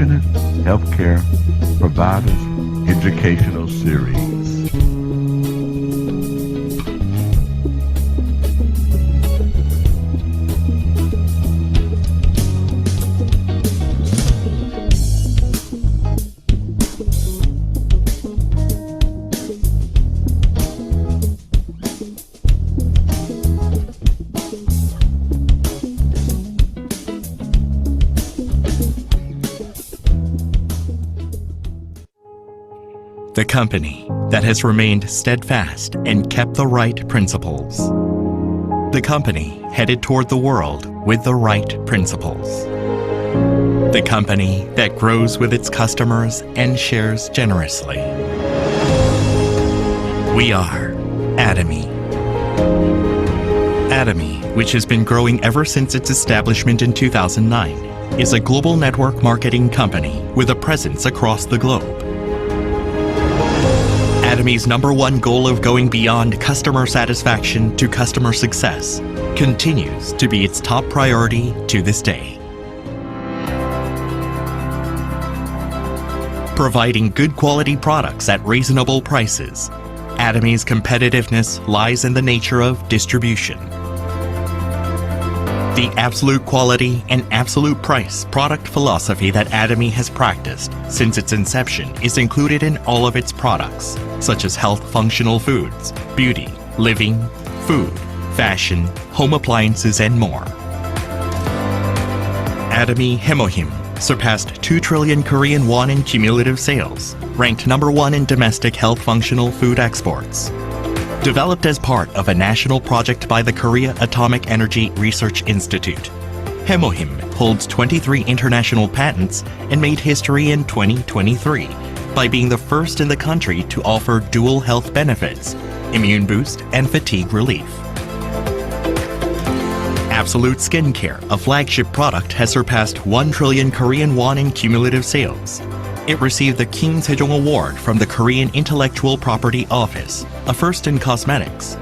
Passionate Healthcare Providers Educational Series. The company that has remained steadfast and kept the right principles. The company headed toward the world with the right principles. The company that grows with its customers and shares generously. We are Atomy. Atomy, which has been growing ever since its establishment in 2009, is a global network marketing company with a presence across the globe. Atomy's #1 goal of going beyond customer satisfaction to customer success continues to be its top priority to this day. Providing good quality products at reasonable prices, Atomy's competitiveness lies in the nature of distribution. The absolute quality and absolute price product philosophy that Atomy has practiced since its inception is included in all of its products, such as health functional foods, beauty, living, food, fashion, home appliances, and more. Atomy Hemohim surpassed 2 trillion Korean won in cumulative sales, ranked #1 in domestic health functional food exports. Developed as part of a national project by the Korea Atomic Energy Research Institute, Hemohim holds 23 international patents and made history in 2023 by being the first in the country to offer dual health benefits, immune boost, and fatigue relief. Absolute Skincare, a flagship product, has surpassed 1 trillion Korean won in cumulative sales. It received the King Sejong Award from the Korean Intellectual Property Office, a first in cosmetics,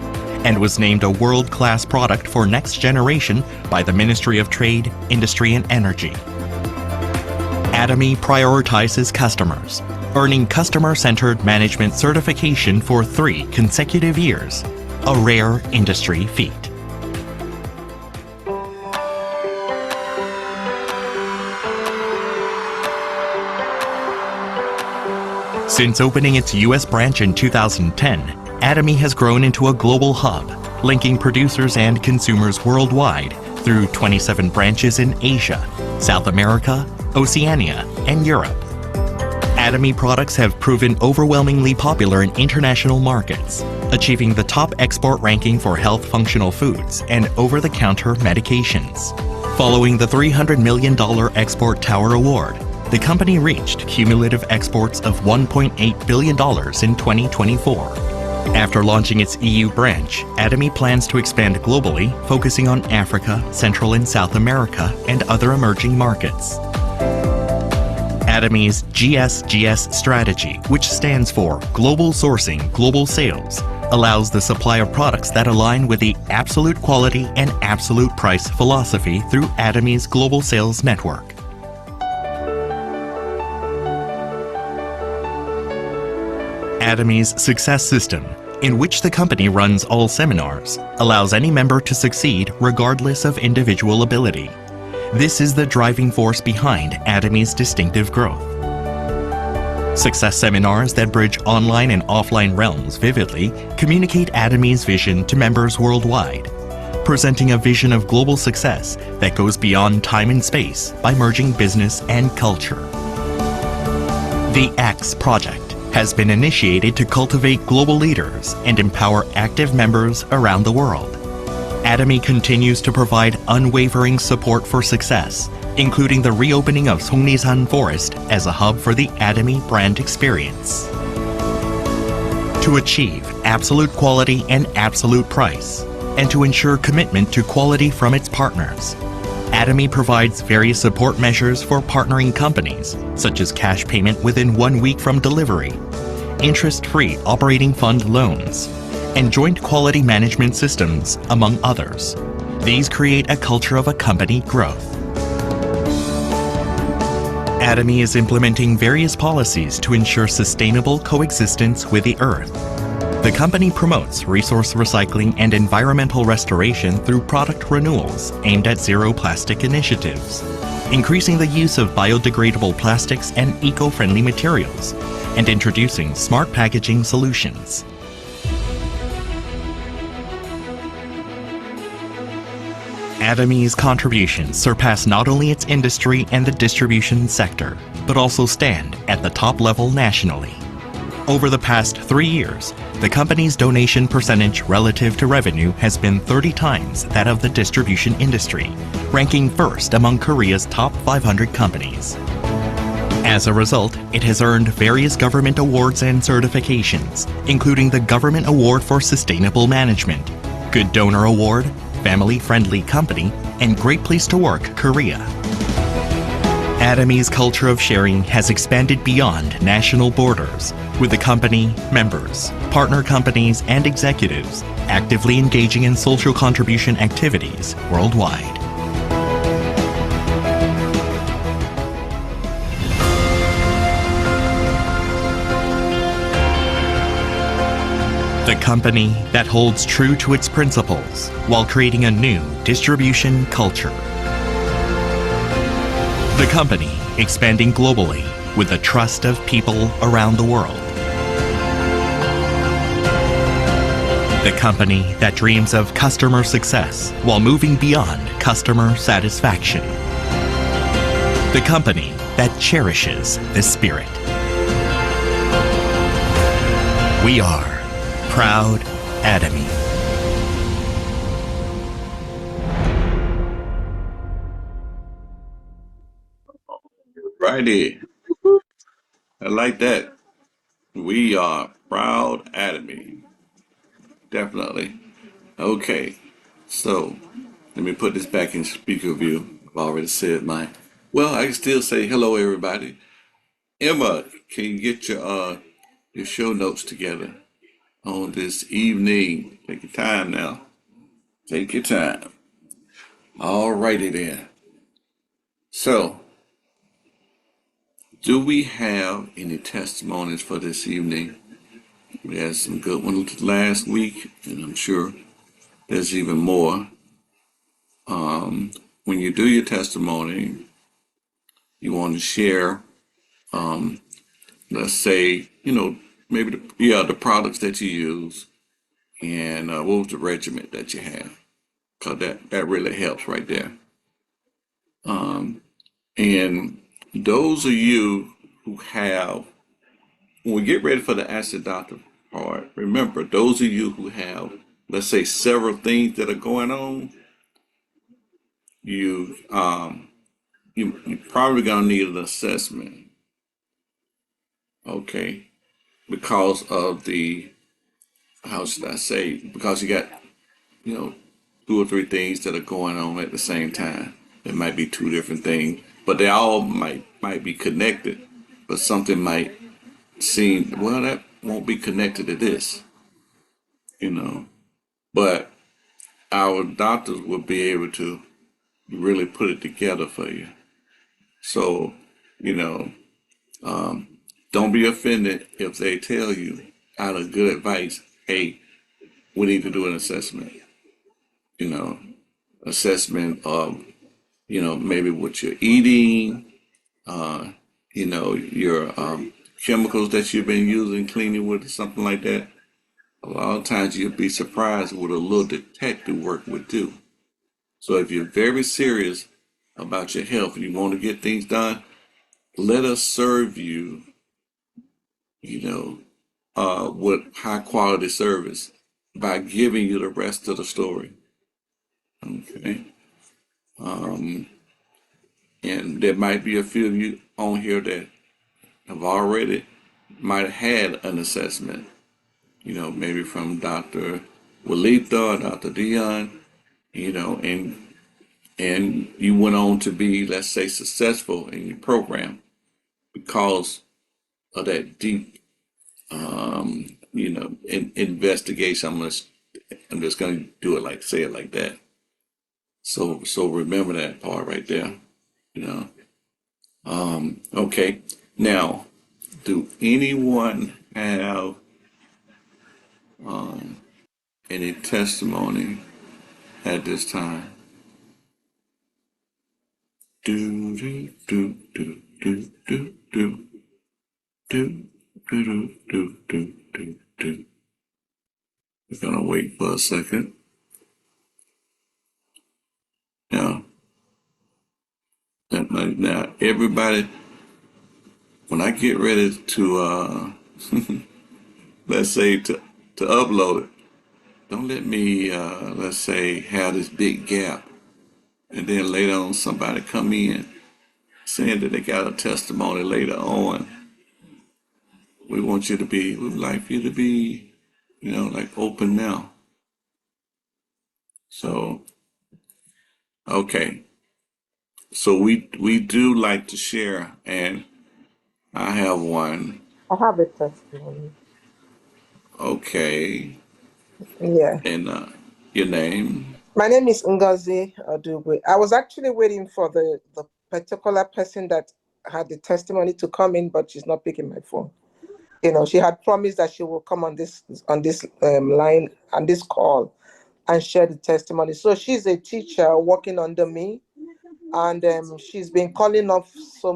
and was named a world-class product for next generation by the Ministry of Trade, Industry and Energy. Atomy prioritizes customers, earning customer-centered management certification for 3 consecutive years, a rare industry feat. Since opening its U.S. branch in 2010, Atomy has grown into a global hub, linking producers and consumers worldwide through 27 branches in Asia, South America, Oceania, and Europe. Atomy products have proven overwhelmingly popular in international markets, achieving the top export ranking for health functional foods and over-the-counter medications. Following the $300 million Export Tower Award, the company reached cumulative exports of $1.8 billion in 2024. After launching its EU branch, Atomy plans to expand globally, focusing on Africa, Central and South America, and other emerging markets. Atomy's GSGS strategy, which stands for Global Sourcing, Global Sales, allows the supply of products that align with the absolute quality and absolute price philosophy through Atomy's global sales network. Atomy's Success System, in which the company runs all seminars, allows any member to succeed regardless of individual ability. This is the driving force behind Atomy's distinctive growth. Success seminars that bridge online and offline realms vividly communicate Atomy's vision to members worldwide, presenting a vision of global success that goes beyond time and space by merging business and culture. The X Project has been initiated to cultivate global leaders and empower active members around the world. Atomy continues to provide unwavering support for success, including the reopening of Songnisan Forest as a hub for the Atomy brand experience. To achieve absolute quality and absolute price, and to ensure commitment to quality from its partners, Atomy provides various support measures for partnering companies, such as cash payment within 1 week from delivery, interest-free operating fund loans, and joint quality management systems, among others. These create a culture of a company growth. Atomy is implementing various policies to ensure sustainable coexistence with the Earth. The company promotes resource recycling and environmental restoration through product renewals aimed at zero plastic initiatives, increasing the use of biodegradable plastics and eco-friendly materials, and introducing smart packaging solutions. Atomy's contributions surpass not only its industry and the distribution sector, but also stand at the top level nationally. Over the past 3 years, the company's donation percentage relative to revenue has been 30 times that of the distribution industry, ranking first among Korea's top 500 companies. As a result, it has earned various government awards and certifications, including the Government Award for Sustainable Management, Good Donor Award, Family Friendly Company, and Great Place to Work Korea. Atomy's culture of sharing has expanded beyond national borders, with the company, members, partner companies, and executives actively engaging in social contribution activities worldwide. The company that holds true to its principles while creating a new distribution culture. The company expanding globally with the trust of people around the world. The company that dreams of customer success while moving beyond customer satisfaction. The company that cherishes the spirit. We are Proud Atomy. Righty. I like that. We are Proud Atomy. Definitely. Okay. So let me put this back in speaker view. I've already said mine. Well, I can still say hello, everybody. Emma, can you get your show notes together on this evening? Take your time now. Take your time. All righty then. So, do we have any testimonies for this evening? We had some good ones last week, and I'm sure there's even more. When you do your testimony, you want to share, let's say, maybe the products that you use and what was the regiment that you had, because that really helps right there. And those of you who have, when we get ready for the acid doctor part, remember, those of you who have, let's say, several things that are going on, you you're probably gonna need an assessment, okay? Because of the, how should I say? Because you got, you know, 2 or 3 things that are going on at the same time. It might be 2 different things, but they all might be connected. But something might seem, well, that won't be connected to this, you know. But our doctors will be able to really put it together for you. So, you know, don't be offended if they tell you out of good advice, hey, we need to do an assessment, you know, assessment of, maybe what you're eating, uh, your chemicals that you've been using, cleaning with, or something like that. A lot of times you'll be surprised what a little detective work would do. So if you're very serious about your health and you want to get things done, let us serve you, you know, with high quality service by giving you the rest of the story. Okay. Um, and there might be a few of you on here that have already might have had an assessment, maybe from Dr. Walita or Dr. Dion, and you went on to be, let's say, successful in your program because of that deep, investigation. I'm just gonna do it like say it like that. So remember that part right there. You know, Okay. Now, do anyone have any testimony at this time? Do do do do do do do do do do do do do do. We're gonna wait for a second. Now, now, everybody, when I get ready to, let's say to upload it, don't let me, let's say, have this big gap, and then later on somebody come in saying that they got a testimony later on. We want you to be, we would like for you to be, like open now. So, okay. So we do like to share, and I have one. I have a testimony. Okay, Yeah. and your name. My name is Ngozi Odugwe. I was actually waiting for the particular person that had the testimony to come in, but she's not picking my phone. She had promised that she will come on this line on this call and share the testimony. So she's a teacher working under me, and she's been calling off so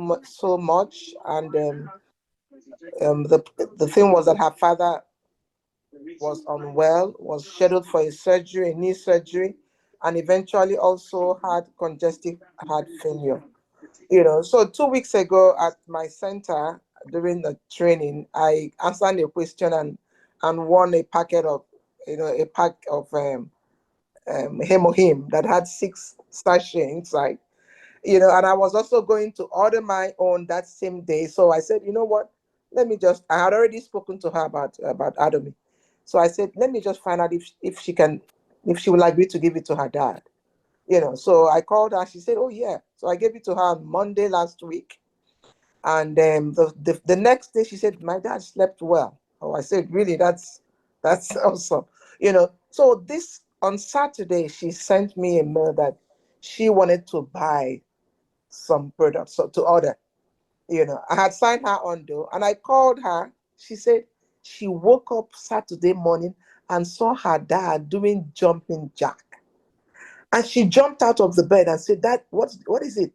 much. And the thing was that her father was unwell, was scheduled for a knee surgery, and eventually also had congestive heart failure. So 2 weeks ago at my center during the training, I answered a question and won a packet of, a pack of hemohim that had 6 sachets inside. And I was also going to order my own that same day. So I said, you know what? I had already spoken to her about Adomi. So I said, let me just find out if she will agree to give it to her dad. So I called her. She said, oh yeah. So I gave it to her on Monday last week. And the next day she said, my dad slept well. Oh, I said, really? That's awesome. So this on Saturday, she sent me a mail that she wanted to buy some products so to order. I had signed her on though, and I called her. She said she woke up Saturday morning and saw her dad doing jumping jack. And she jumped out of the bed and said, Dad, what is it?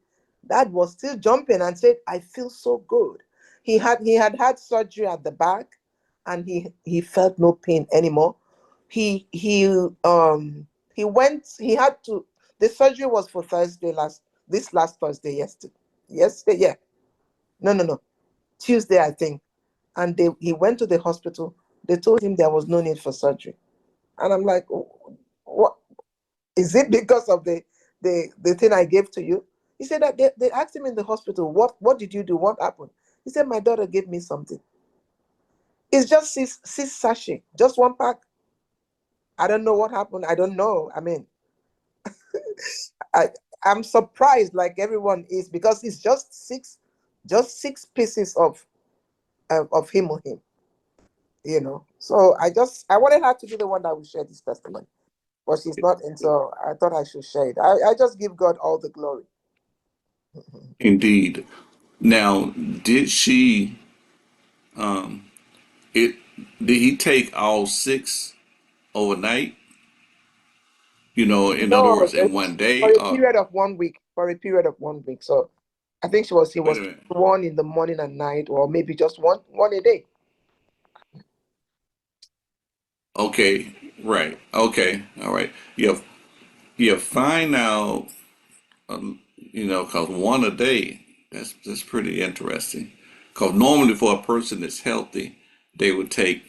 Dad was still jumping and said, I feel so good. He had surgery at the back, and he felt no pain anymore. He went, he had to the surgery was for this last Thursday, yesterday, yeah. No. Tuesday, I think. And he went to the hospital. They told him there was no need for surgery. And I'm like, what? Is it because of the thing I gave to you? He said that they asked him in the hospital, what did you do? What happened? He said, my daughter gave me something. It's just six sachet, just one pack. I don't know what happened. I don't know. I mean, I I'm surprised like everyone is because it's just six pieces of him or him. So I wanted her to be the one that would share this testimony, but she's not, and so I thought I should share it. I just give God all the glory. Indeed. Now, did she it did he take all six overnight? In other No, words, in one for day? a period of 1 week. For a period of 1 week. So I think he Wait a was minute. one in the morning and night, or maybe just one a day. Okay, right. Okay, all right. You find out, because one a day. That's pretty interesting. Because normally for a person that's healthy, they would take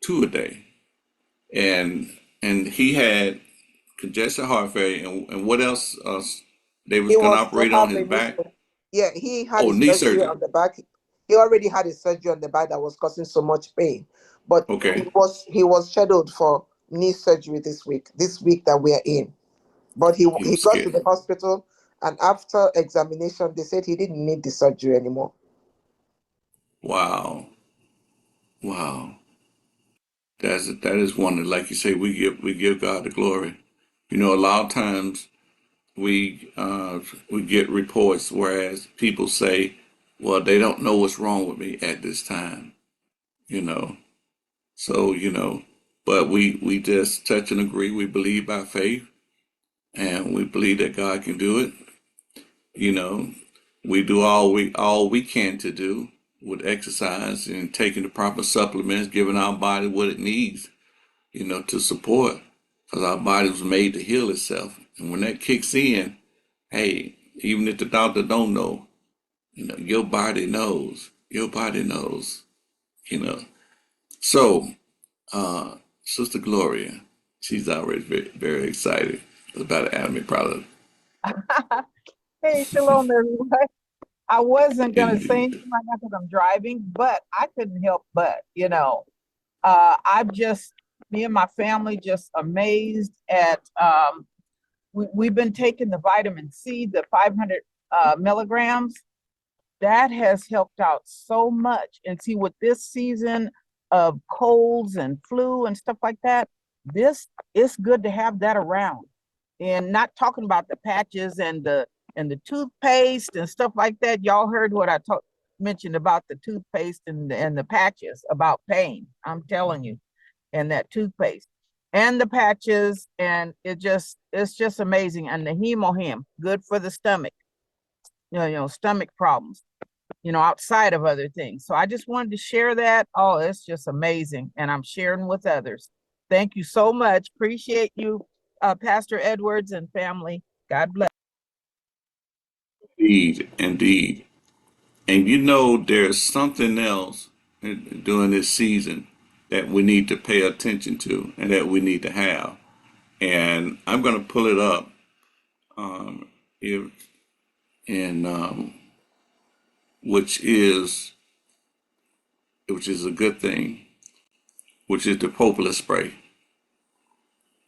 two a day, and he had congestive heart failure, and what else? They was He gonna was to operate on have his a knee. back. Yeah, he had Oh, his knee surgery surgery. on the back. He already had his surgery on the back that was causing so much pain. But he Okay, was he was scheduled for knee surgery this week. This week that we are in. But he he was got to scared. the hospital, and after examination, they said he didn't need the surgery anymore. Wow, wow. That is one that, like you say, we give God the glory. A lot of times we get reports, whereas people say, well, they don't know what's wrong with me at this time, you know. So, but we just touch and agree. We believe by faith, and we believe that God can do it. You know, we do all we can to do with exercise and taking the proper supplements, giving our body what it needs, to support, because our body was made to heal itself. And when that kicks in, hey, even if the doctor don't know, your body knows. Your body knows. You know. So, Sister Gloria, she's already very, very excited about the anime product. Hey, shalom, everyone. I wasn't going to say Indeed. anything right now because I'm driving, but I couldn't help but, I'm just, me and my family just amazed at, we've been taking the vitamin C, the 500 milligrams. That has helped out so much. And see, with this season of colds and flu and stuff like that, this it's good to have that around. And not talking about the patches and the toothpaste and stuff like that. Y'all heard what I mentioned about the toothpaste and the patches about pain. I'm telling you, and that toothpaste and the patches, and it's just amazing. And the hemohim, good for the stomach, stomach problems, outside of other things. So I just wanted to share that. Oh, it's just amazing. And I'm sharing with others. Thank you so much. Appreciate you, Pastor Edwards and family. God bless. Indeed, indeed. And there's something else during this season that we need to pay attention to and that we need to have. And I'm going to pull it up, if, and which is a good thing, which is the propolis spray.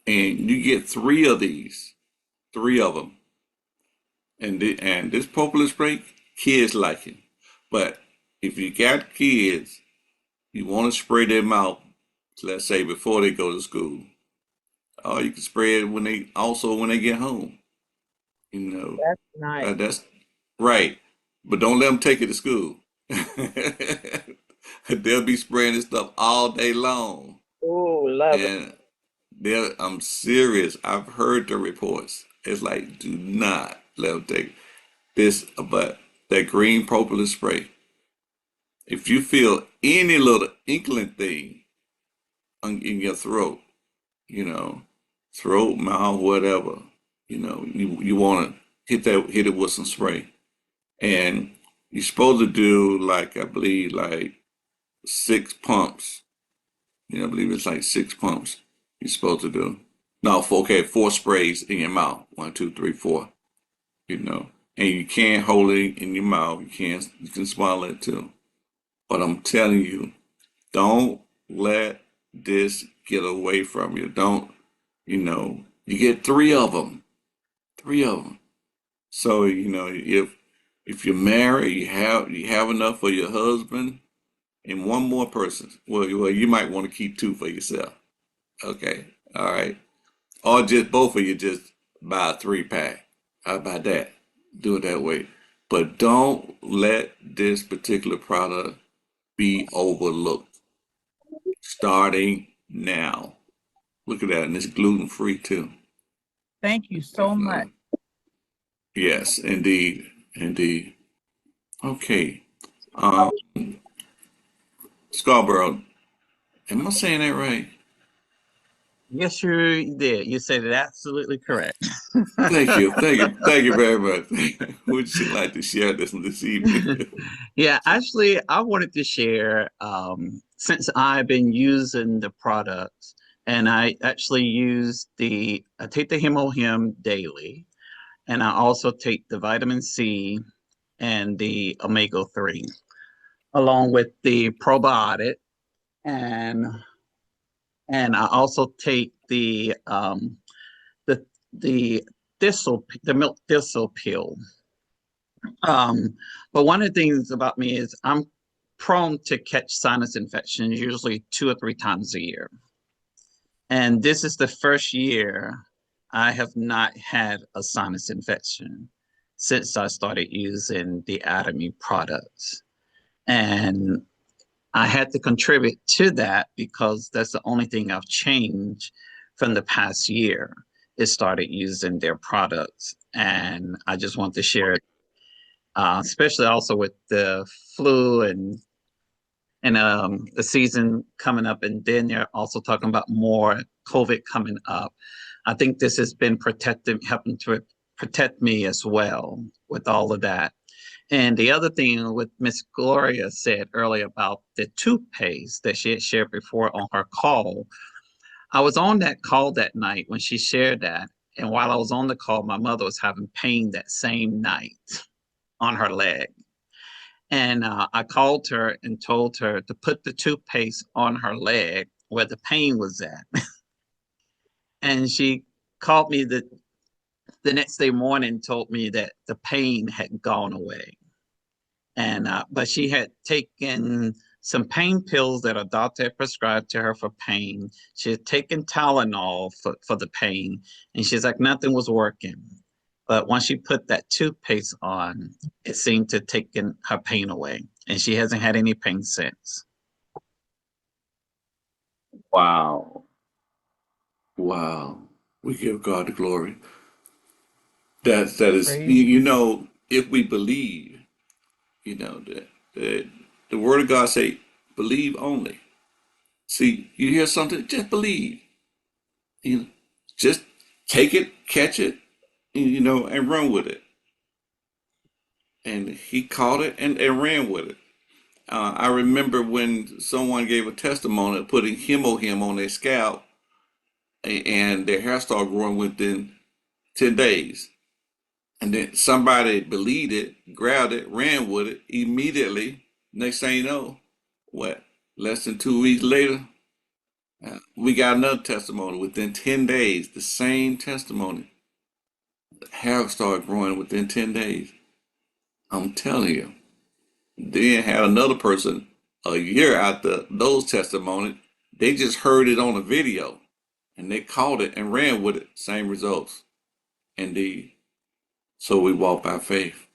And you get three of them, and this propolis spray, kids like it. But if you got kids, you want to spray their mouth, let's say before they go to school. Or you can spray it when they get home. You know, That's nice. that's right. But don't let them take it to school. They'll be spraying this stuff all day long. Oh, love it. And I'm serious. I've heard the reports. It's like, do not let them take this. But that green propolis spray, if you feel any little inkling thing in your throat, you know, throat, mouth, whatever, you want to hit it with some spray. And you're supposed to do, like, I believe, like 6 pumps. I believe it's like 6 pumps you're supposed to do. No, okay, 4 sprays in your mouth. One, two, three, four. And you can't hold it in your mouth. You can swallow it too. But I'm telling you, don't let this get away from you. Don't, you get three of them. Three of them. So, if you're married, you have enough for your husband and one more person. Well, you might want to keep two for yourself. Okay, all right. Or just both of you just buy a 3-pack. How about that? Do it that way. But don't let this particular product be overlooked. Starting now. Look at that, and it's gluten free too. Thank you so much. Definitely. Yes, indeed, indeed. Okay. Um, Scarborough, am I saying that right? Yes, you did. You said it absolutely correct. Thank you, thank you, thank you very much. Would you like to share this evening? Yeah, actually, I wanted to share since I've been using the products, and I actually I take the Hemohim daily, and I also take the vitamin C and the omega-3, along with the probiotic, and I also take the the the milk thistle pill. But one of the things about me is I'm prone to catch sinus infections usually 2 or 3 times a year. And this is the first year I have not had a sinus infection since I started using the Atomy products. And I had to contribute to that because that's the only thing I've changed from the past year is started using their products. And I just want to share it, especially also with the flu and the season coming up, and then they're also talking about more COVID coming up. I think this has been protective, helping to protect me as well with all of that. And the other thing what Miss Gloria said earlier about the toothpaste that she had shared before on her call, I was on that call that night when she shared that. And while I was on the call, my mother was having pain that same night on her leg. And I called her and told her to put the toothpaste on her leg where the pain was at. And she called me the next day morning, told me that the pain had gone away. And but she had taken some pain pills that a doctor had prescribed to her for pain. She had taken Tylenol for the pain, and she's like nothing was working. But once she put that toothpaste on, it seemed to take her pain away, and she hasn't had any pain since. Wow. Wow. We give God the glory. That is, Praise if we believe, that the word of God say, believe only. See, you hear something, just believe. You know, just take it, catch it, and run with it. And he caught it and ran with it. I remember when someone gave a testimony of putting him on their scalp, and their hair started growing within 10 days. And then somebody believed it, grabbed it, ran with it immediately. Next thing you know, what? Less than 2 weeks later, we got another testimony within 10 days. The same testimony. Hair started growing within 10 days. I'm telling you. Then had another person a year after those testimonies. They just heard it on a video and they caught it and ran with it. Same results. Indeed. So we walk by faith.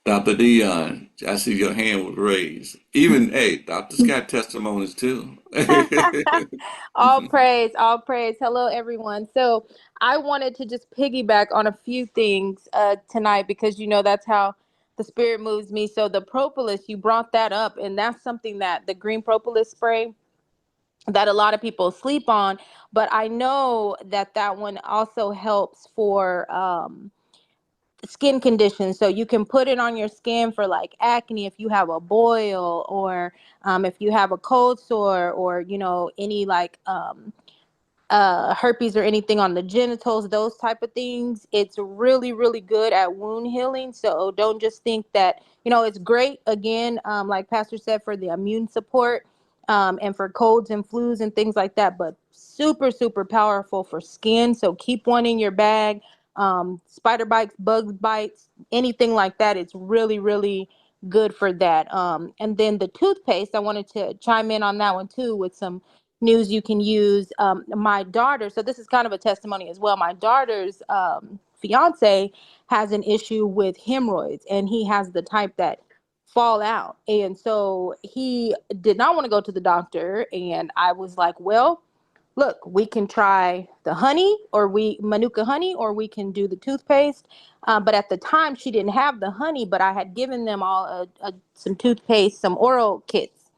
Dr. Dion, I see your hand was raised. Even, hey, Doctor's got testimonies too. All praise, all praise. Hello, everyone. So I wanted to just piggyback on a few things tonight because that's how the Spirit moves me. So the propolis, you brought that up, and that's something that the green propolis spray that a lot of people sleep on. But I know that that one also helps for skin conditions. So you can put it on your skin for like acne if you have a boil, or if you have a cold sore, or any like herpes or anything on the genitals, those type of things. It's really, really good at wound healing. So don't just think that, it's great, again, like Pastor said, for the immune support, and for colds and flus and things like that, but super, super powerful for skin. So keep one in your bag. Spider bites, bug bites, anything like that. It's really, really good for that. And then the toothpaste, I wanted to chime in on that one too with some news you can use. My daughter, so this is kind of a testimony as well. My daughter's fiance has an issue with hemorrhoids, and he has the type that fall out. And so he did not want to go to the doctor. And I was like, well, look, we can try the honey, or Manuka honey, or we can do the toothpaste. But at the time, she didn't have the honey, but I had given them all some toothpaste, some oral kits.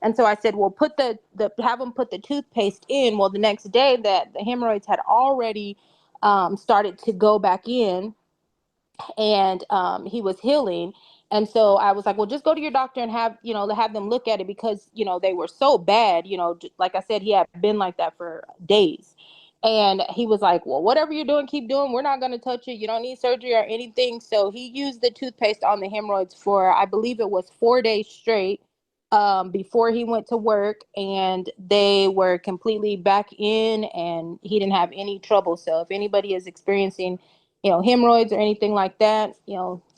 And so I said, well, put have them put the toothpaste in. Well, the next day that the hemorrhoids had already started to go back in, and he was healing. And so I was like, well, just go to your doctor and have them look at it, because they were so bad. Like I said, he had been like that for days. And he was like, well, whatever you're doing, keep doing. We're not going to touch it. You don't need surgery or anything. So he used the toothpaste on the hemorrhoids for, I believe it was 4 days straight, before he went to work, and they were completely back in, and he didn't have any trouble. So if anybody is experiencing hemorrhoids or anything like that,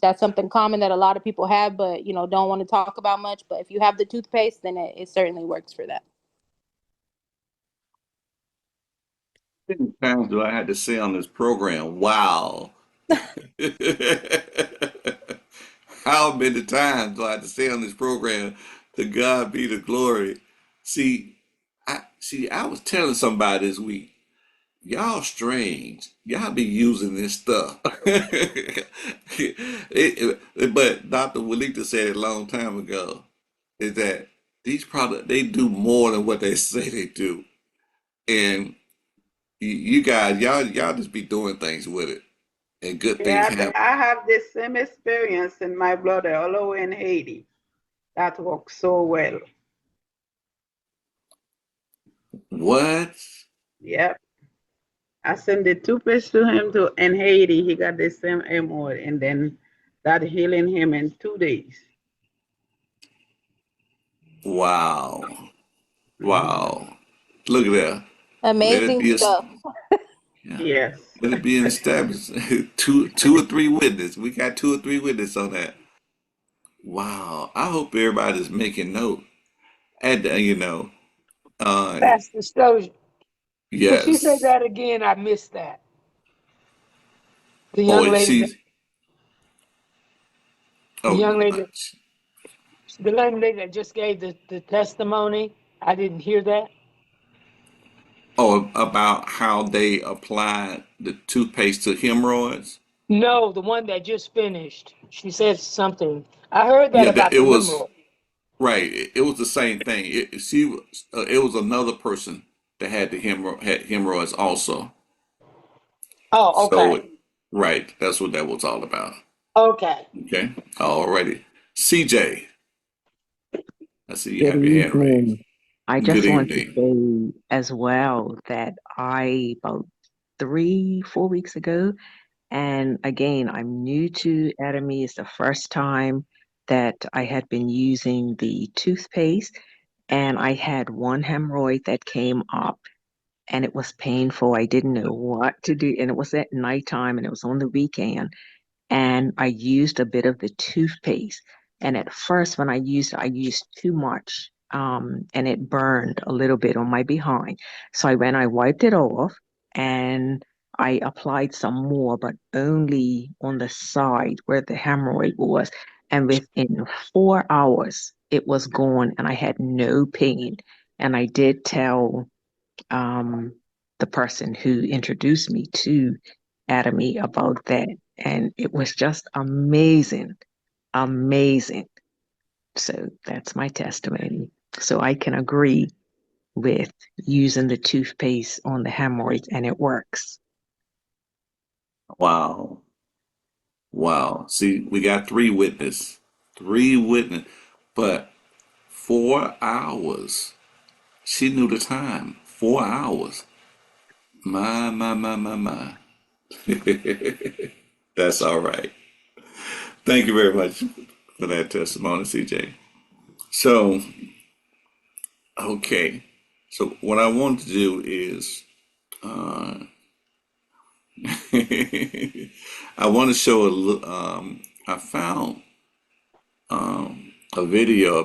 that's something common that a lot of people have, but don't want to talk about much. But if you have the toothpaste, then it certainly works for that. many times do I have to say on this program, wow? How many times do I have to say on this program, to God be the glory? I was telling somebody this week, y'all strange. Y'all be using this stuff. But Dr. Walita said it a long time ago, is that these products, they do more than what they say they do. And you guys, y'all just be doing things with it, and good things Yeah, happen. I have the same experience in my brother all the way in Haiti. That works so well. What? Yep. I sent the toothpaste to him to in Haiti. He got the same hemorrhoid, and then that healing him in 2 days. Wow. Mhm. Wow. Look at that. Let it Amazing be a, stuff. yeah. Yes. Let it be an established two or three witnesses. We got two or three witnesses on that. Wow. I hope everybody's making note. And uh, Pastor Stoja, could you say yes. that again? I missed that. The young Oh, lady that she's the oh young lady that the young lady that just gave the testimony. I didn't hear that. about how they apply the toothpaste to hemorrhoids. No, the one that just finished. She said something. I heard that Yeah, about it the was hemorrhoid. right. It was the same thing. It was another person that had had hemorrhoids also. Oh, So, okay. right, that's what that was all about. Okay. Okay, alrighty. CJ, I see you Good have your hand raised. evening. I Good just want to evening. say as well that about 3, 4 weeks ago, and again, I'm new to Atomy. It's the first time that I had been using the toothpaste, and I had one hemorrhoid that came up, and it was painful. I didn't know what to do, and it was at nighttime, and it was on the weekend and I used a bit of the toothpaste. And at first, when I used too much, and it burned a little bit on my behind. So I wiped it off, and I applied some more, but only on the side where the hemorrhoid was. And within 4 hours, it was gone, and I had no pain. And I did tell um, the person who introduced me to Atomy about that. And it was just amazing, amazing. So that's my testimony. So I can agree with using the toothpaste on the hemorrhoids, and it works. Wow, wow. See, we got three witness, but 4 hours. She knew the time. 4 hours. My. That's all right. Thank you very much for that testimony, CJ. So, okay. So, what I want to do is, uh, I want to show I found a video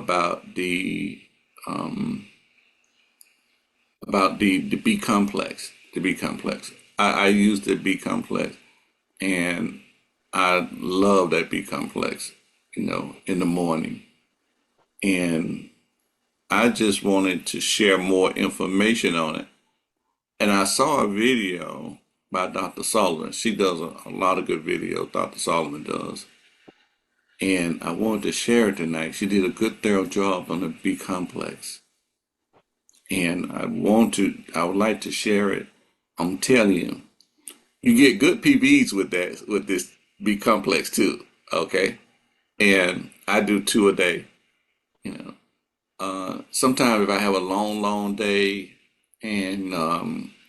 um, about the B complex. The B complex. I used the B complex, and I love that B complex. In the morning, and I just wanted to share more information on it. And I saw a video by Dr. Sullivan. She does a lot of good videos, Dr. Sullivan does. And I wanted to share it tonight. She did a good, thorough job on the B complex. And I would like to share it. I'm telling you, you get good PBs with this B complex too. Okay. And I do two a day, you know. Sometimes if I have a long day and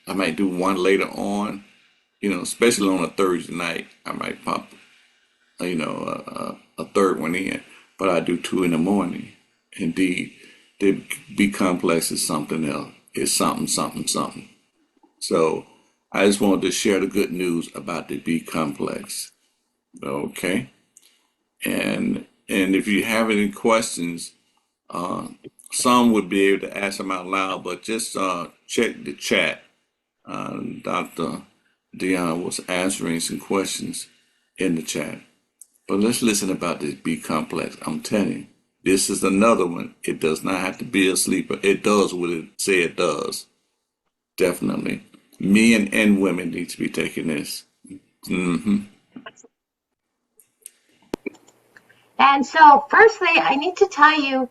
I might do one later on, especially on a Thursday night, I might pop, a third one in, but I do two in the morning. Indeed, the B complex is something else. It's something, something, something. So I just wanted to share the good news about the B complex. Okay. And if you have any questions, uh, some would be able to ask them out loud, but just check the chat. Dr. Dion was answering some questions in the chat. But let's listen about this B complex. I'm telling you, this is another one. It does not have to be a sleeper. It does what it say it does. Definitely. Men and women need to be taking this. Hmm. And so, firstly, I need to tell you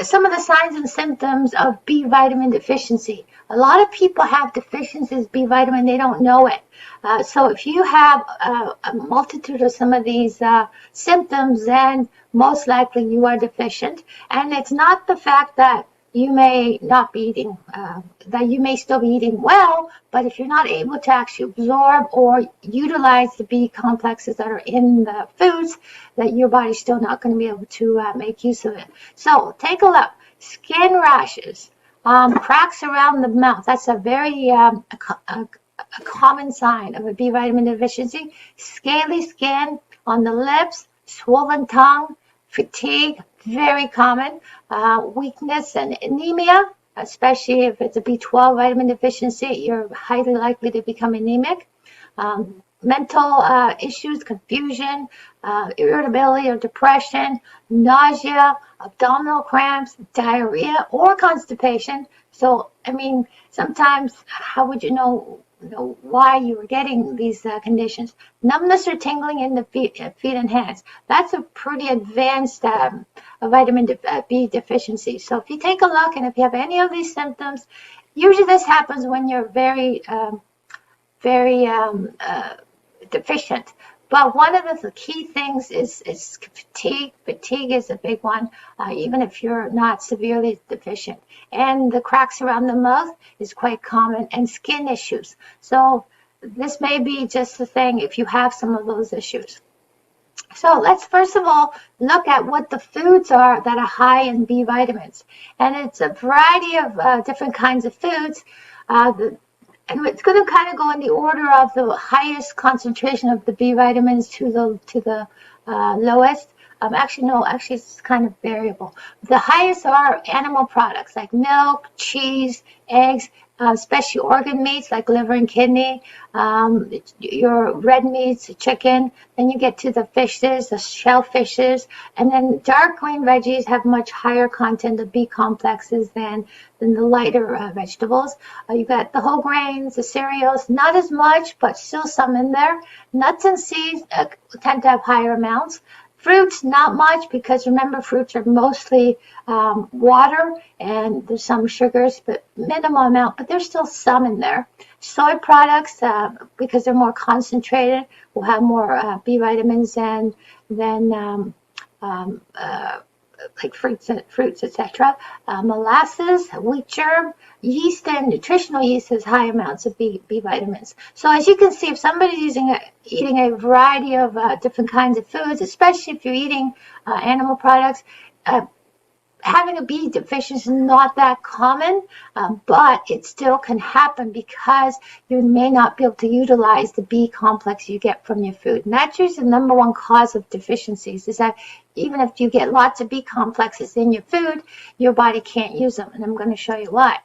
some of the signs and symptoms of B vitamin deficiency. A lot of people have deficiencies B vitamin, they don't know it. So if you have a multitude of some of these symptoms, then most likely you are deficient. And it's not the fact that you may not be eating, that you may still be eating well, but if you're not able to actually absorb or utilize the B complexes that are in the foods, that your body's still not going to be able to make use of it. So take a look. Skin rashes, cracks around the mouth. That's a very a common sign of a B vitamin deficiency. Scaly skin on the lips, swollen tongue, fatigue, very common. Weakness and anemia, especially if it's a B12 vitamin deficiency, you're highly likely to become anemic. Mental issues, confusion, irritability or depression, nausea, abdominal cramps, diarrhea, or constipation. So, I mean, sometimes how would you know why you were getting these conditions? Numbness or tingling in the feet and hands. That's a pretty advanced vitamin B deficiency. So if you take a look and if you have any of these symptoms, usually this happens when you're very deficient. But one of the key things is fatigue. Fatigue is a big one, even if you're not severely deficient. And the cracks around the mouth is quite common, and skin issues. So this may be just the thing if you have some of those issues. So let's first of all look at what the foods are that are high in B vitamins. And it's a variety of different kinds of foods. And it's going to kind of go in the order of the highest concentration of the B vitamins to the lowest. Actually, no, actually it's kind of variable. The highest are animal products like milk, cheese, eggs, especially organ meats like liver and kidney, your red meats, chicken. Then you get to the fishes, the shellfishes, and then dark green veggies have much higher content of B complexes than the lighter vegetables. You got the whole grains, the cereals, not as much, but still some in there. Nuts and seeds tend to have higher amounts. Fruits, not much, because remember, fruits are mostly water, and there's some sugars, but minimal amount, but there's still some in there. Soy products, because they're more concentrated, will have more B vitamins than like fruits, etc. Molasses, wheat germ, yeast, and nutritional yeast has high amounts of B vitamins. So as you can see, if somebody's eating a variety of different kinds of foods, especially if you're eating animal products, having a B deficiency is not that common, but it still can happen because you may not be able to utilize the B complex you get from your food. And that's usually the number one cause of deficiencies, is that even if you get lots of B complexes in your food, your body can't use them. And I'm going to show you why.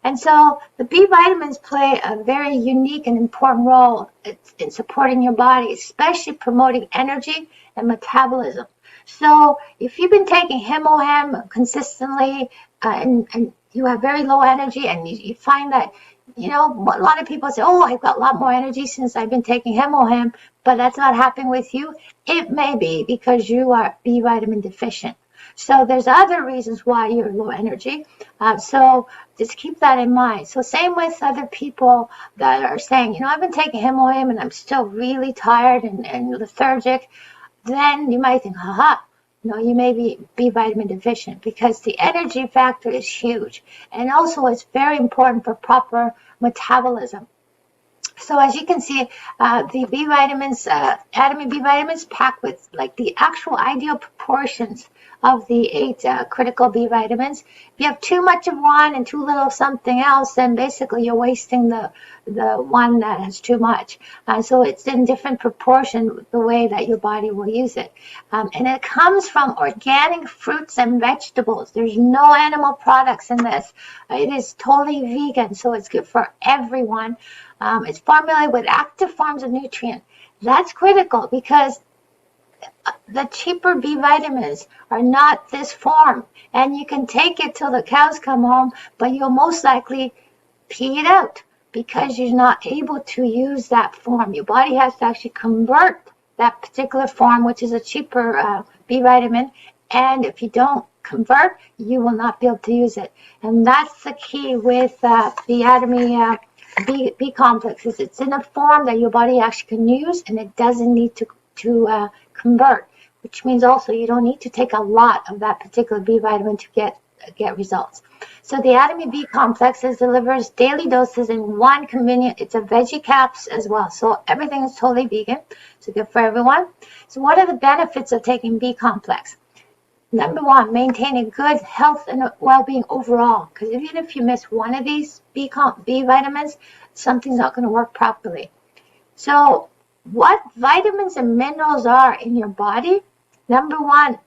And so the B vitamins play a very unique and important role in supporting your body, especially promoting energy and metabolism. So if you've been taking Himohem consistently and you have very low energy, and you find that, a lot of people say, oh, I've got a lot more energy since I've been taking Himohem, but that's not happening with you. It may be because you are B vitamin deficient. So there's other reasons why you're low energy. So just keep that in mind. So same with other people that are saying, I've been taking Himohem and I'm still really tired and lethargic. Then you might think, you may be B vitamin deficient, because the energy factor is huge. And also it's very important for proper metabolism. So as you can see, the B vitamins, Atomy B vitamins, packed with like the actual ideal proportions of the 8 critical B vitamins. If you have too much of one and too little of something else, then basically you're wasting the one that has too much. So it's in different proportion the way that your body will use it. And it comes from organic fruits and vegetables. There's no animal products in this. It is totally vegan, so it's good for everyone. It's formulated with active forms of nutrient. That's critical because the cheaper B vitamins are not this form, and you can take it till the cows come home, but you'll most likely pee it out because you're not able to use that form. Your body has to actually convert that particular form, which is a cheaper B vitamin, and if you don't convert, you will not be able to use it. And that's the key with the Atomy B complexes. It's in a form that your body actually can use, and it doesn't need to convert, which means also you don't need to take a lot of that particular B vitamin to get results. So the Atomy B complexes delivers daily doses in one convenient, it's a veggie caps as well. So everything is totally vegan, so good for everyone. So what are the benefits of taking B complex? Number one, maintaining good health and well-being overall. Because even if you miss one of these B vitamins, something's not going to work properly. So what vitamins and minerals are in your body? Number one,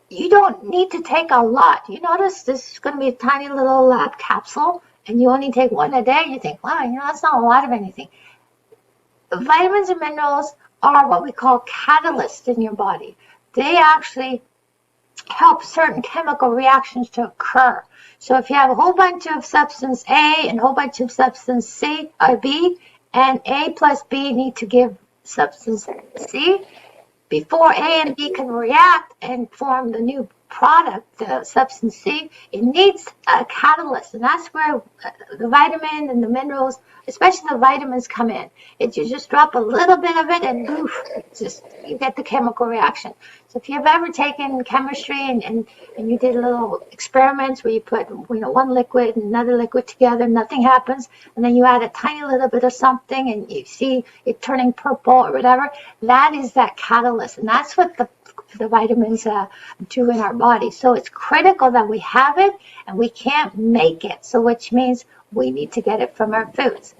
you don't need to take a lot. You notice this is going to be a tiny little lab capsule, and you only take one a day. You think, wow, that's not a lot of anything. Vitamins and minerals are what we call catalysts in your body. They actually help certain chemical reactions to occur. So if you have a whole bunch of substance A and a whole bunch of substance C or B, and A plus B need to give substance C, before A and B can react and form the new product, the substance C, it needs a catalyst. And that's where the vitamin and the minerals, especially the vitamins, come in. You just drop a little bit of it and poof, you get the chemical reaction. So if you've ever taken chemistry and you did little experiments where you put one liquid and another liquid together, nothing happens, and then you add a tiny little bit of something and you see it turning purple or whatever, that is that catalyst. And that's what the vitamins do in our body. So it's critical that we have it, and we can't make it. So which means we need to get it from our foods.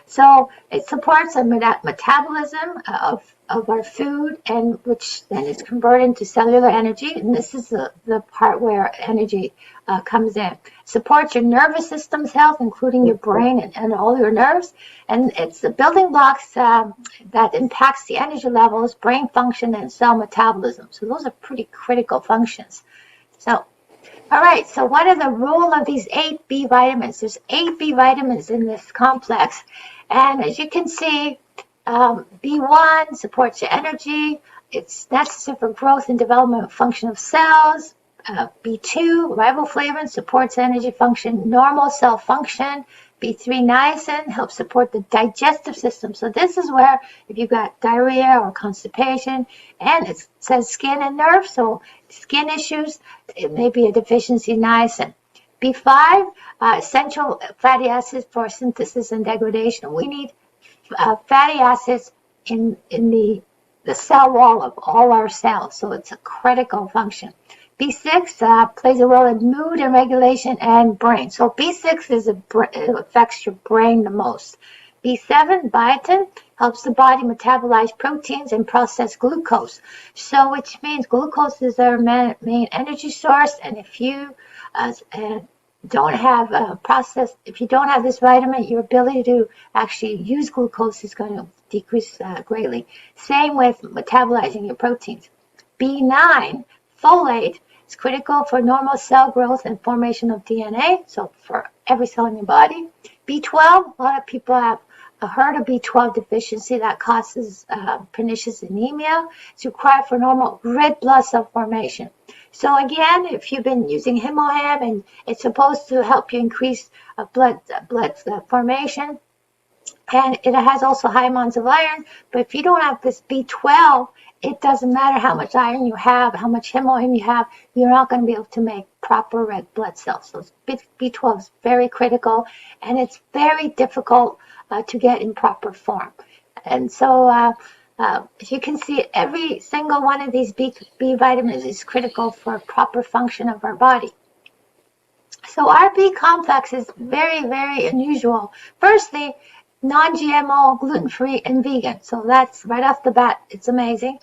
So it supports a metabolism of our food, and which then is converted into cellular energy. And this is the part where energy comes in. Supports your nervous system's health, including your brain and all your nerves. And it's the building blocks that impacts the energy levels, brain function, and cell metabolism. So those are pretty critical functions. So, all right, so what are the role of these 8 B vitamins? There's 8 B vitamins in this complex. And as you can see, B1 supports your energy. It's necessary for growth and development of function of cells. B2, riboflavin, supports energy function, normal cell function. B3 niacin helps support the digestive system. So this is where if you've got diarrhea or constipation, and it says skin and nerve, so skin issues, it may be a deficiency in niacin. B5, essential fatty acids for synthesis and degradation. We need fatty acids in the cell wall of all our cells, so it's a critical function. B6 plays a role in mood and regulation and brain. So B6 it affects your brain the most. B7, biotin, helps the body metabolize proteins and process glucose. So which means glucose is our main energy source, and if you don't have if you don't have this vitamin, your ability to actually use glucose is going to decrease greatly. Same with metabolizing your proteins. B9, folate, is critical for normal cell growth and formation of DNA, so for every cell in your body. B12, a lot of people have heard of B12 deficiency that causes pernicious anemia. It's required for normal red blood cell formation. So again, if you've been using Himohem and it's supposed to help you increase blood formation, and it has also high amounts of iron, but if you don't have this B12, it doesn't matter how much iron you have, how much Himohem you have, you're not going to be able to make proper red blood cells. So B12 is very critical, and it's very difficult to get in proper form. And so As you can see, every single one of these B vitamins is critical for proper function of our body. So our B complex is very, very unusual. Firstly, non-GMO, gluten-free, and vegan. So that's right off the bat, it's amazing.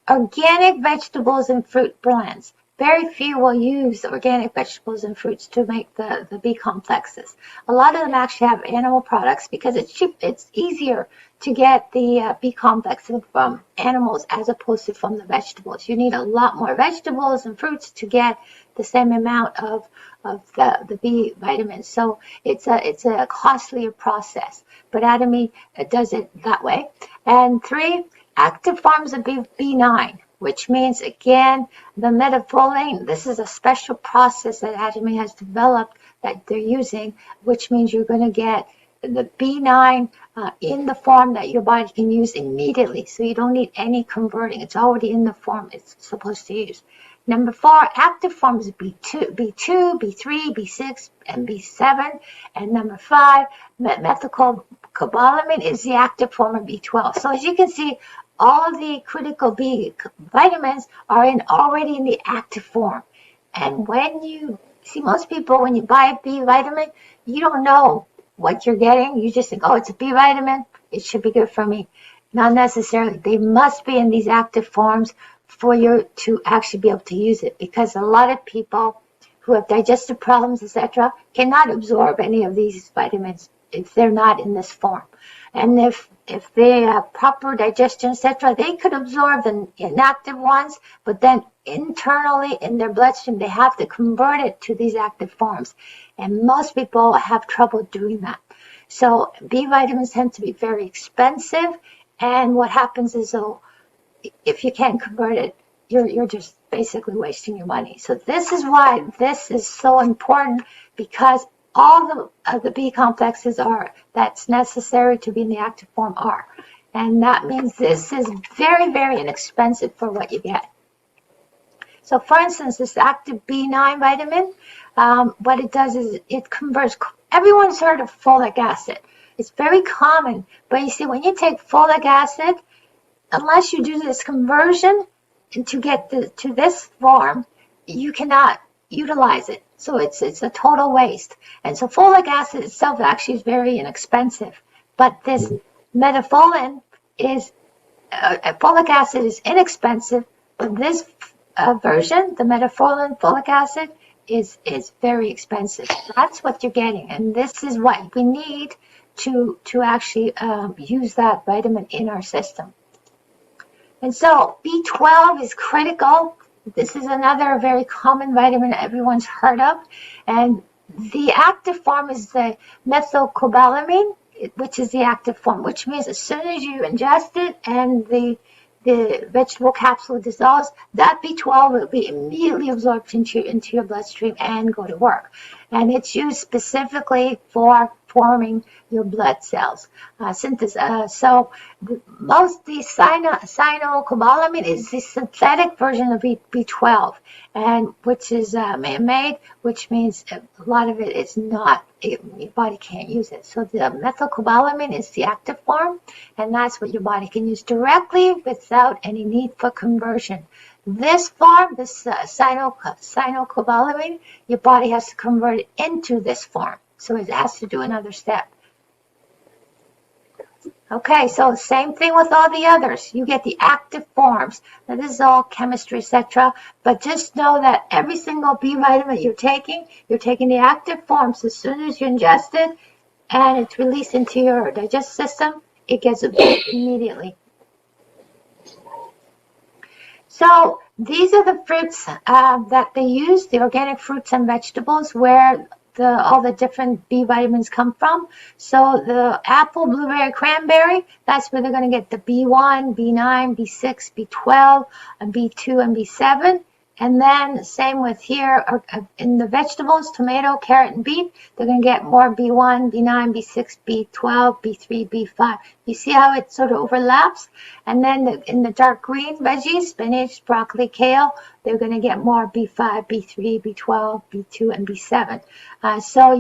Organic vegetables and fruit blends. Very few will use organic vegetables and fruits to make the B complexes. A lot of them actually have animal products because it's cheap. It's easier to get the B complex from animals as opposed to from the vegetables. You need a lot more vegetables and fruits to get the same amount of the B vitamins. So it's a costlier process. But Atomy does it that way. And 3, active forms of B9, which means, again, the metformin. This is a special process that Atomy has developed that they're using, which means you're going to get the B9 in the form that your body can use immediately. So you don't need any converting. It's already in the form it's supposed to use. Number 4, active forms B2, B3, B6, and B7. And number 5, methylcobalamin is the active form of B12. So as you can see, all the critical B vitamins are already in the active form. And when you see, most people, when you buy a B vitamin, you don't know what you're getting. You just think, oh, it's a B vitamin, it should be good for me. Not necessarily. They must be in these active forms for you to actually be able to use it, because a lot of people who have digestive problems, etc., cannot absorb any of these vitamins if they're not in this form. And if they have proper digestion, etc., they could absorb the inactive ones, but then internally in their bloodstream, they have to convert it to these active forms. And most people have trouble doing that. So B vitamins tend to be very expensive. And what happens is, if you can't convert it, you're just basically wasting your money. So this is why this is so important, because all the B complexes that's necessary to be in the active form are. And that means this is very, very inexpensive for what you get. So for instance, this active B9 vitamin, what it does is it converts, everyone's heard of folic acid. It's very common, but you see, when you take folic acid, unless you do this conversion to get to this form, you cannot utilize it. So it's a total waste. And so folic acid itself actually is very inexpensive. But this metformin is, folic acid is inexpensive, but this version, the metformin folic acid, is very expensive. That's what you're getting. And this is what we need to actually use that vitamin in our system. And so B12 is critical. This is another very common vitamin everyone's heard of. And the active form is the methylcobalamin, which is the active form, which means as soon as you ingest it and the vegetable capsule dissolves, that B12 will be immediately absorbed into your bloodstream and go to work. And it's used specifically for forming your blood cells. So most the cyanocobalamin is the synthetic version of B12, and which is man-made, which means a lot of it is not, your body can't use it. So the methylcobalamin is the active form, and that's what your body can use directly without any need for conversion. This form, this cyanocobalamin, your body has to convert it into this form. So it has to do another step. Okay, so same thing with all the others. You get the active forms. Now this is all chemistry, etc. But just know that every single B vitamin you're taking the active forms. As soon as you ingest it and it's released into your digestive system, it gets absorbed immediately. So these are the fruits that they use, the organic fruits and vegetables, where all the different B vitamins come from. So the apple, blueberry, cranberry, that's where they're going to get the B1, B9, B6, B12, and B2 and B7. And then same with here in the vegetables, tomato, carrot, and beet, they're going to get more B1, B9, B6, B12, B3, B5. You see how it sort of overlaps? And then in the dark green veggies, spinach, broccoli, kale, they're going to get more B5, B3, B12, B2, and B7. So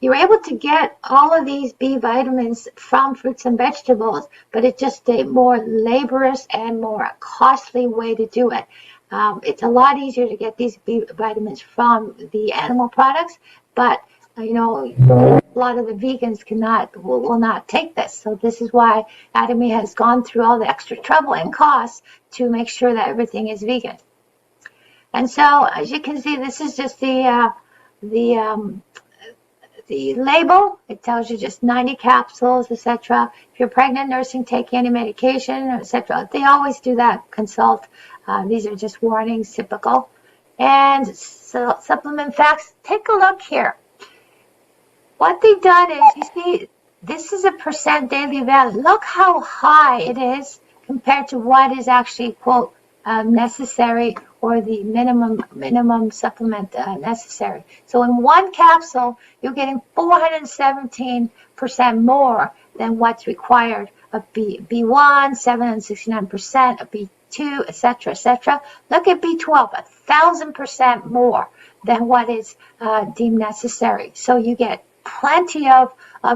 you're able to get all of these B vitamins from fruits and vegetables, but it's just a more laborious and more costly way to do it. It's a lot easier to get these B vitamins from the animal products, but a lot of the vegans will not take this. So this is why Atomy has gone through all the extra trouble and costs to make sure that everything is vegan. And so, as you can see, this is just the the label. It tells you just 90 capsules, etc. If you're pregnant, nursing, taking any medication, etc. They always do that. Consult. These are just warnings, typical. And so, supplement facts. Take a look here. What they've done is, you see, this is a percent daily value. Look how high it is compared to what is actually, quote, necessary, or the minimum supplement necessary. So in one capsule, you're getting 417% more than what's required of B1, 769%, of B2, etc., etc. Look at B12, 1,000% more than what is deemed necessary. So you get plenty of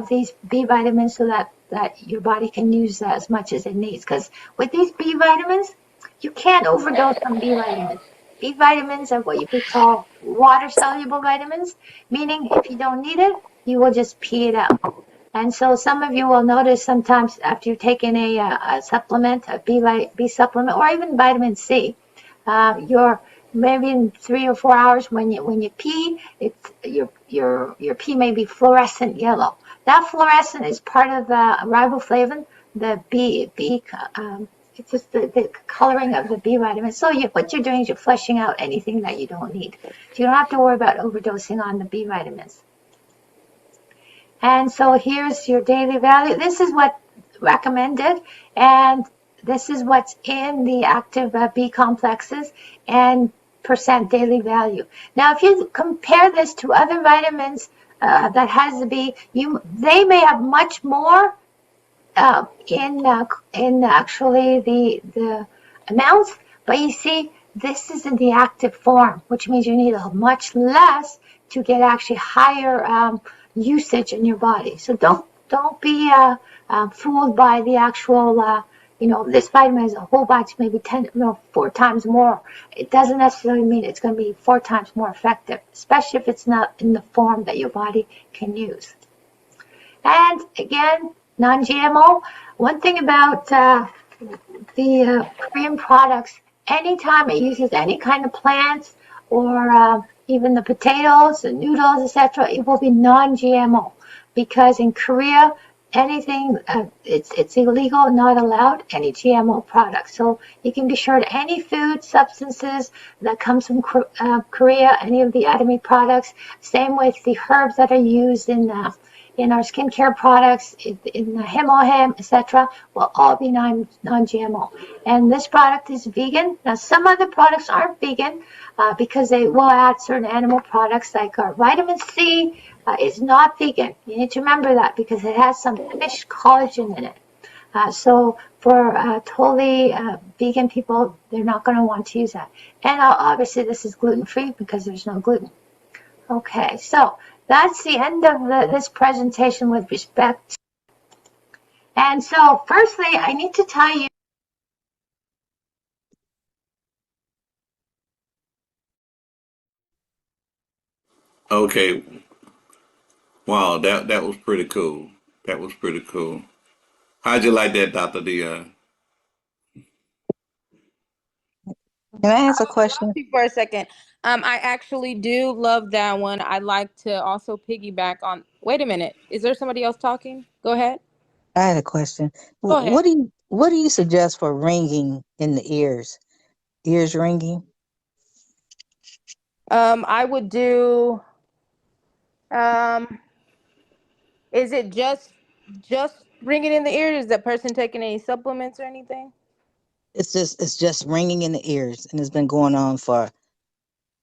these B vitamins so that your body can use as much as it needs. Because with these B vitamins, you can't overdose on B vitamins. B vitamins are what you could call water-soluble vitamins, meaning if you don't need it, you will just pee it out. And so some of you will notice sometimes after you've taken a supplement, a B supplement, or even vitamin C, you're maybe in 3 or 4 hours when you pee, it's your pee may be fluorescent yellow. That fluorescent is part of the riboflavin, the it's just the coloring of the B vitamins. So what you're doing is you're flushing out anything that you don't need. So you don't have to worry about overdosing on the B vitamins. And so here's your daily value. This is what recommended, and this is what's in the active B complexes and percent daily value. Now, if you compare this to other vitamins that has the B, they may have much more in actually the amounts, but you see, this is in the active form, which means you need much less to get actually higher usage in your body. So don't be fooled by the actual. This vitamin has a whole bunch, maybe 4 times more. It doesn't necessarily mean it's going to be 4 times more effective, especially if it's not in the form that your body can use. And again, non-GMO. One thing about the Korean products, anytime it uses any kind of plants or even the potatoes, the noodles, etc., it will be non-GMO, because in Korea, anything it's illegal, not allowed any GMO products. So you can be sure that any food substances that comes from Korea, any of the Atomy products, same with the herbs that are used in our skincare products, in the Himohem, etc., will all be non-GMO. And this product is vegan. Now, some other products aren't vegan because they will add certain animal products, like our vitamin C is not vegan. You need to remember that because it has some fish collagen in it. So for totally vegan people, they're not going to want to use that. And obviously, this is gluten-free because there's no gluten. Okay, so that's the end of this presentation with respect. And so, firstly, I need to tell you. Okay. Wow, that was pretty cool. That was pretty cool. How'd you like that, Dr. Dion? Can I ask a question? For a second. I actually do love that one. I'd like to also piggyback on. Wait a minute. Is there somebody else talking? Go ahead. I had a question. Go ahead. What do you suggest for ringing in the ears? Ears ringing? I would do. Um, is it just ringing in the ear? Is that person taking any supplements or anything? It's just ringing in the ears, and it's been going on for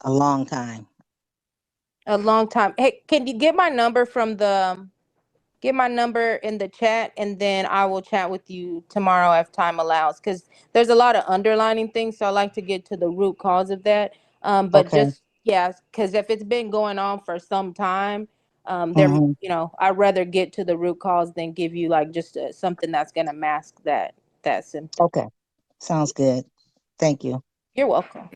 a long time. A long time. Hey, can you get my number from the? Get my number in the chat, and then I will chat with you tomorrow if time allows, because there's a lot of underlining things, so I like to get to the root cause of that. But Okay. just, yeah, because if it's been going on for some time, There, Mhm. I'd rather get to the root cause than give you like just something that's going to mask that symptom. Okay. Sounds good. Thank you. You're welcome.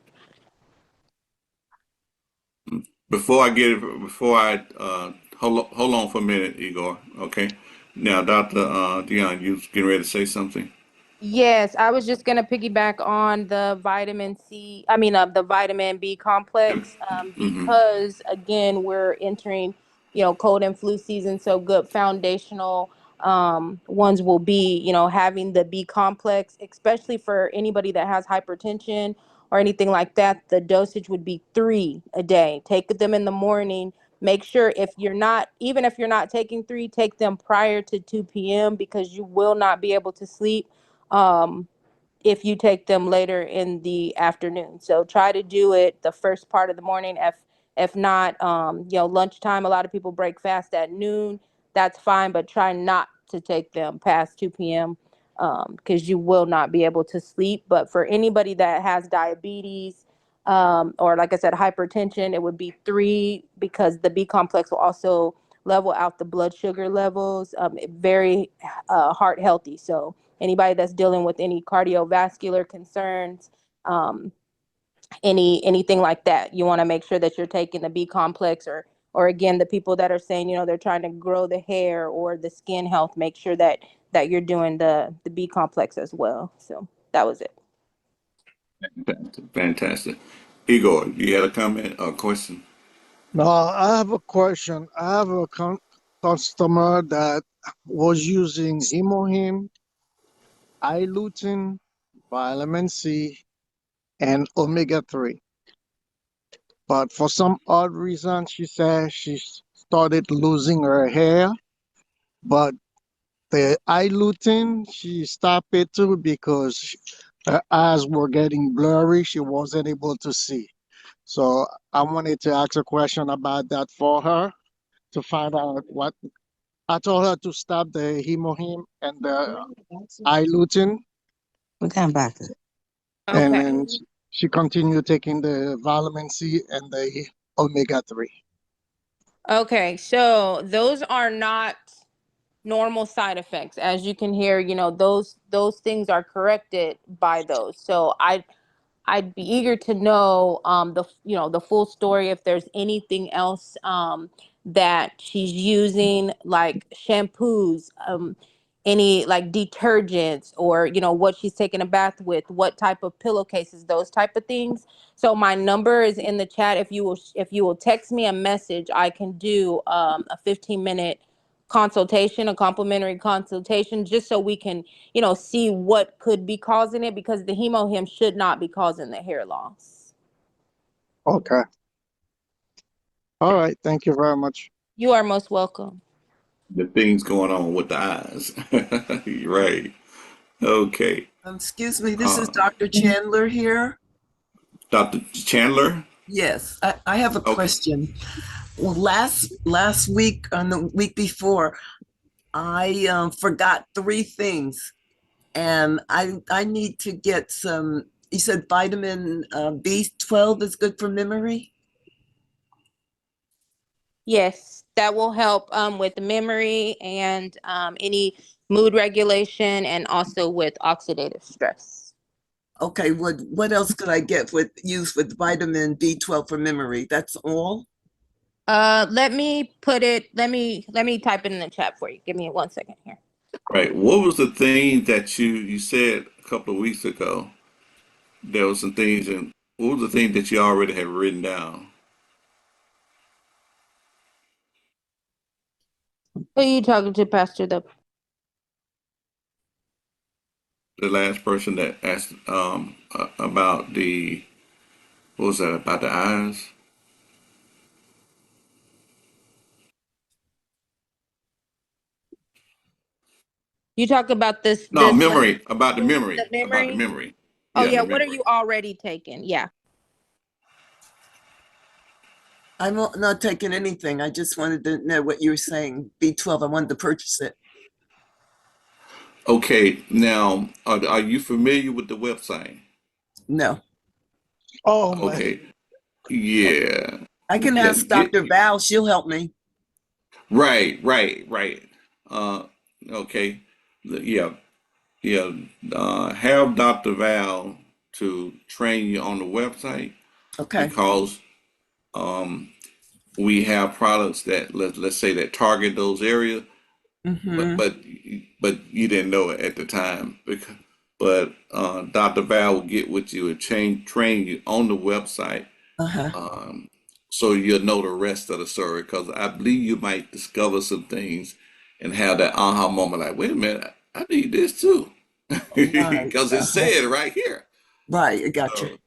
Before I hold on for a minute, Igor. Okay. Now, Doctor Dion, you getting ready to say something? Yes, I was just gonna piggyback on the vitamin C, I mean, the vitamin B complex, Mm-hmm. because again, we're entering, cold and flu season, so good foundational ones will be, having the B complex, especially for anybody that has hypertension or anything like that. The dosage would be 3 a day. Take them in the morning. Make sure even if you're not taking three, take them prior to 2 p.m. because you will not be able to sleep um, if you take them later in the afternoon. So try to do it the first part of the morning. If not, lunchtime. A lot of people break fast at noon. That's fine, but try not to take them past 2 p.m. Because you will not be able to sleep. But for anybody that has diabetes, or like I said, hypertension, it would be 3 because the B complex will also level out the blood sugar levels. Very heart healthy. So anybody that's dealing with any cardiovascular concerns, um, anything like that, you want to make sure that you're taking the B complex, or again, the people that are saying, they're trying to grow the hair or the skin health, make sure that you're doing the B complex as well. So that was it. Fantastic. Igor, you had a comment or question? No, I have a question. I have a customer that was using Hemohim, ilutein, vitamin C, and omega-3. But for some odd reason, she said she started losing her hair. But the ilutein, she stopped it too because her eyes were getting blurry. She wasn't able to see. So I wanted to ask a question about that for her to find out what. I told her to stop the hemohim and the ilutein, We come back. and Okay. then she continued taking the vitamin C and the omega-3. Okay. So those are not normal side effects. As you can hear, those things are corrected by those. So I'd be eager to know the full story, if there's anything else that she's using, like shampoos, any like detergents, or what she's taking a bath with, what type of pillowcases, those type of things. So my number is in the chat. If you will text me a message, I can do a 15-minute consultation, a complimentary consultation, just so we can see what could be causing it, because the hemohim should not be causing the hair loss. Okay. All right. Thank you very much. You are most welcome. The things going on with the eyes. You're right. Okay. Excuse me, this is Uh, Dr. Chandler here. Dr. Chandler? Yes, I have a Okay. question. Well, last week and the week before, I forgot 3 things, and I need to get some. You said vitamin B12 is good for memory. Yes, that will help with memory and any mood regulation, and also with oxidative stress. Okay, what else could I get with vitamin B12 for memory? That's all. Let me type it in the chat for you. Give me 1 second here. Right. What was the thing that you said a couple of weeks ago? There was some things, and what was the thing that you already had written down? Who are you talking to, Pastor? The last person that asked about the, what was that, about the eyes? You talk about this No, this last memory, about the the memory, about the memory. memory. Oh Yeah, yeah, the what are memory. you already taking? Yeah. I'm not taking anything. I just wanted to know what you were saying. B12, I wanted to purchase it. Okay, now, are you familiar with the website? No. Oh man. Okay, yeah, I can yeah, ask Dr. Val. She'll help me. Right, right, right. Uh, okay. Yeah, yeah. Have Dr. Val to train you on the website Okay. because um, we have products that let's say that target those areas, but Mm-hmm. but but you didn't know it at the time. But Dr. Val will get with you and train you on the website, Uh-huh. um, so you'll know the rest of the story. Because I believe you might discover some things and have that aha moment, like, wait a minute, I need this too, Right. because it Uh-huh. said right here. Right. I got you. So,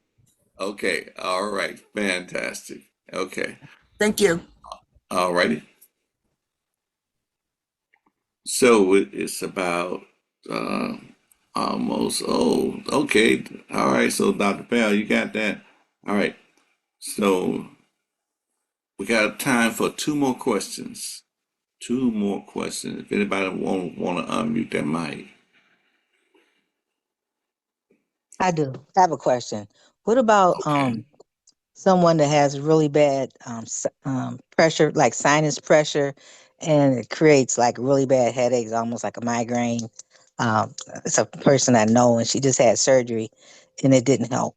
okay, all right, fantastic. Okay, Thank you. all righty. So it's about uh, almost, oh, okay. All right. So Dr. Pal, you got that. All right. So we got time for two more questions. Two more questions. If anybody want to unmute their mic. I do. I have a question. What about Okay. someone that has really bad pressure, like sinus pressure, and it creates like really bad headaches, almost like a migraine? It's a person I know, and she just had surgery, and it didn't help.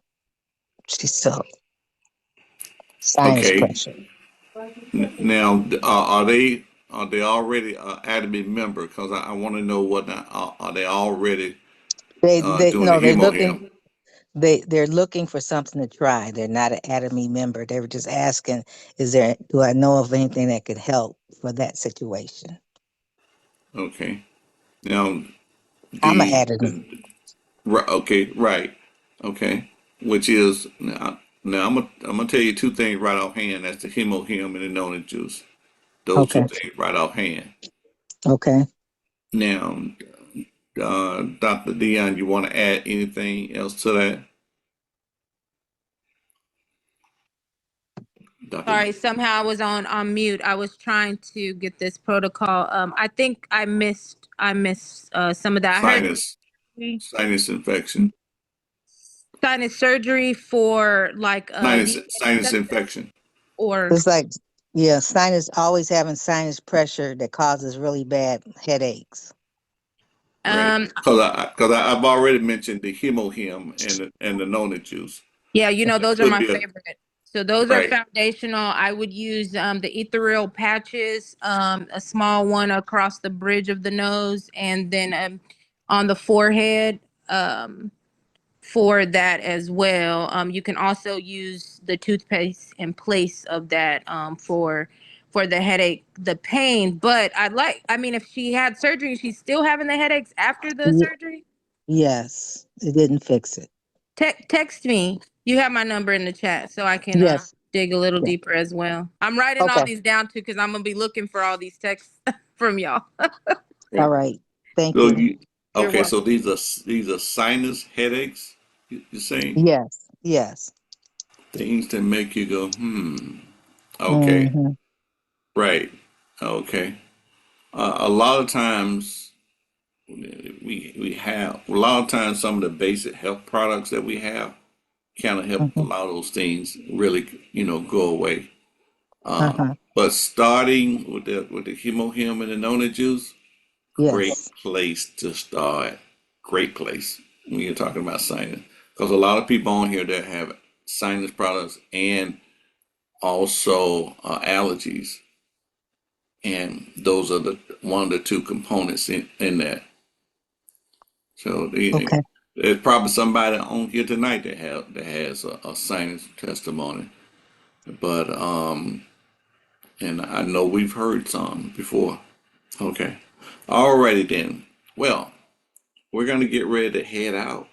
She's still sinus Okay. pressure. Now, are they already Academy member? Because I want to know what are they already They doing the no, they're hemo looking. him? They're looking for something to try. They're not an Academy member. They were just asking, "Is there? Do I know of anything that could help for that situation?" Okay. Now, I'm an the Academy. right, okay, right, okay. Which is now I'm gonna tell you two things right offhand. That's the hemo him and the nona juice. Those two Okay. things right offhand. Okay. Now, Dr. Dion, you want to add anything else to that, Doctor? Sorry, somehow I was on mute. I was trying to get this protocol. I think I missed some of that. I heard Sinus sinus infection, sinus surgery for like venous sinus septum infection. or It's like, yeah, sinus, always having sinus pressure that causes really bad headaches. Right, um because I've already mentioned the hemo him and the nona juice. yeah, That those are could my be a favorite. So those are right. foundational. I would use the ethereal patches, a small one across the bridge of the nose, and then on the forehead. For that as well. You can also use the toothpaste in place of that for the headache, the pain. But I mean, if she had surgery, she's still having the headaches after the Ye- surgery. Yes, it didn't fix it. Text me. You have my number in the chat, so I can Yes. dig a little Yeah. deeper as well. I'm writing all Okay. these down too because I'm gonna be looking for all these texts from y'all. All Right. right. Thank So you. you You're okay? welcome. So these are sinus headaches. You're saying Yes. Yes. things that make you go hmm. Okay, Mm-hmm. right. Okay. A lot of times we have a lot of times some of the basic health products that we have kind of help a Mm-hmm. lot of those things really go away. Uh-huh. But starting with the hemohim and the nona juice, great Yes. place to start. Great place when you're talking about sinus, because a lot of people on here that have sinus products and also allergies, and those are the one of the two components in that. So Okay. there's probably somebody on here tonight that has a sinus testimony, but and I know we've heard some before. Okay, alrighty then. Well, we're gonna get ready to head out.